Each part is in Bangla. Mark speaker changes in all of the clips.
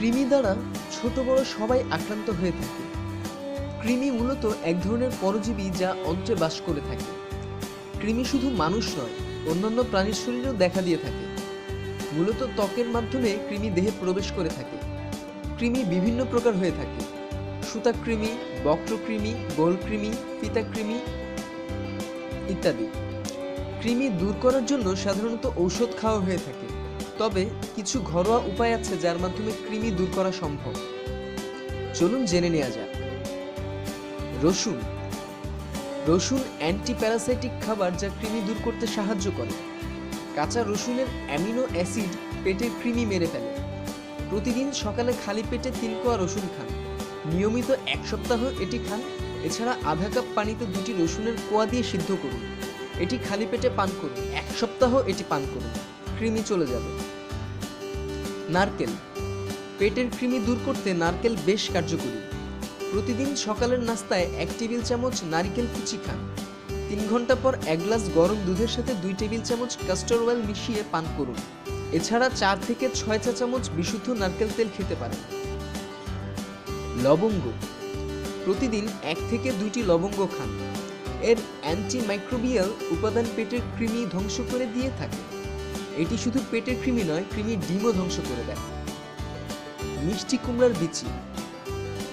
Speaker 1: কৃমি দ্বারা ছোট বড় সবাই আক্রান্ত হয়ে থাকে। কৃমি মূলত এক ধরনের পরজীবী যা অন্ত্রে বাস করে থাকে। কৃমি শুধু মানুষ নয়, অন্যান্য প্রাণীর শরীরেও দেখা দিয়ে থাকে। মূলত ত্বকের মাধ্যমে কৃমি দেহে প্রবেশ করে থাকে। কৃমি বিভিন্ন প্রকার হয়ে থাকে: সুতাকৃমি, বক্রকৃমি, গোলকৃমি, ফিতাকৃমি ইত্যাদি। কৃমি দূর করার জন্য সাধারণত ঔষধ খাওয়া হয়ে থাকে, তবে কিছু ঘরোয়া উপায় আছে যার মাধ্যমে কৃমি দূর করা সম্ভব। চলুন জেনে নেওয়া যাক। রসুন। রসুন অ্যান্টিপ্যারাসাইটিক খাবার যা কৃমি দূর করতে সাহায্য করে। কাঁচা রসুনের অ্যামিনো অ্যাসিড পেটের কৃমি মেরে ফেলে। প্রতিদিন সকালে খালি পেটে 3 কোয়া রসুন খান। নিয়মিত 1 সপ্তাহ এটি খান। এছাড়া আধা কাপ পানিতে 2টি রসুনের কোয়া দিয়ে সিদ্ধ করুন। এটি খালি পেটে পান করুন। 1 সপ্তাহ এটি পান করুন, কৃমি চলে যাবে। নারকেল। পেটের কৃমি দূর করতে নারকেল বেশ কার্যকরী। প্রতিদিন সকালের নাস্তায় 1 টেবিল চামচ নারকেল কুচি খান। 3 ঘন্টা পর 1 গ্লাস গরম দুধের সাথে 2 টেবিল চামচ কাস্টর অয়েল মিশিয়ে পান করুন। এছাড়া 4 থেকে 6 চা চামচ বিশুদ্ধ নারকেল তেল খেতে পারেন। লবঙ্গ। প্রতিদিন 1 থেকে 2টি লবঙ্গ খান। এর অ্যান্টিমাইক্রোবিয়াল উপাদান পেটের কৃমি ধ্বংস করে দিয়ে থাকে। এটি শুধু পেটের কৃমি নয়, কৃমির ডিমও ধ্বংস করে দেয়। মিষ্টি কুমড়ার বিচি।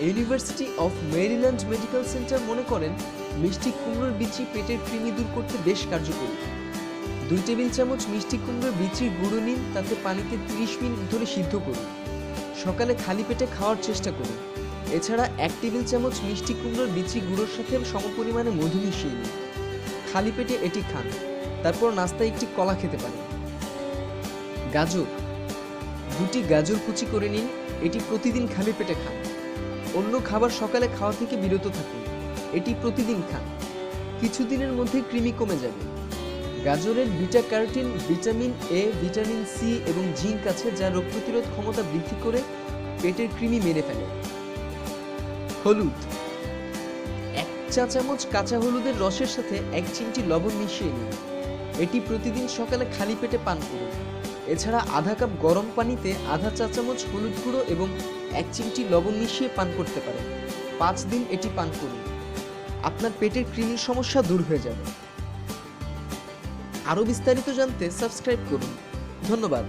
Speaker 1: University of Maryland medical centre মনে করেন মিষ্টি কুমড়োর বিচি পেটের কৃমি দূর করতে বেশ কার্যকরী। 2 টেবিল চামচ মিষ্টি কুমড়োর বিচির গুঁড়ো নিন, তাতে পানিতে 30 মিনিট ধরে সিদ্ধ করুন। সকালে খালি পেটে খাওয়ার চেষ্টা করুন। এছাড়া 1 টেবিল চামচ মিষ্টি কুমড়োর বিচি গুঁড়োর সাথে সমপরিমাণে মধু মিশিয়ে নিন। খালি পেটে এটি খান। তারপর নাস্তায় একটি কলা খেতে পারেন। গাজর। 2টি গাজর কুচি করে নিন। এটি প্রতিদিন খালি পেটে খান। অন্য খাবার সকালে খাওয়া থেকে বিরত থাকুন। এটি প্রতিদিন খান। কিছুদিনের মধ্যে কৃমি কমে যাবে। গাজরের beta carotene, vitamin A, vitamin C এবং জিঙ্ক আছে যা রোগ প্রতিরোধ ক্ষমতা বৃদ্ধি করে পেটের কৃমি মেরে ফেলে। হলুদ। 1 চা চামচ কাঁচা হলুদের রসের সাথে 1 চিমটি লবণ মিশিয়ে নিন। এটি প্রতিদিন সকালে খালি পেটে পান করুন। এছাড়া আধা কাপ গরম পানিতে আধা চা চামচ হলুদ গুঁড়ো এবং 1 চিমটি লবণ মিশিয়ে পান করতে পারেন। 5 দিন এটি পান করুন। আপনার পেটের কৃমির সমস্যা দূর হয়ে যাবে। আরও বিস্তারিত জানতে সাবস্ক্রাইব করুন। ধন্যবাদ।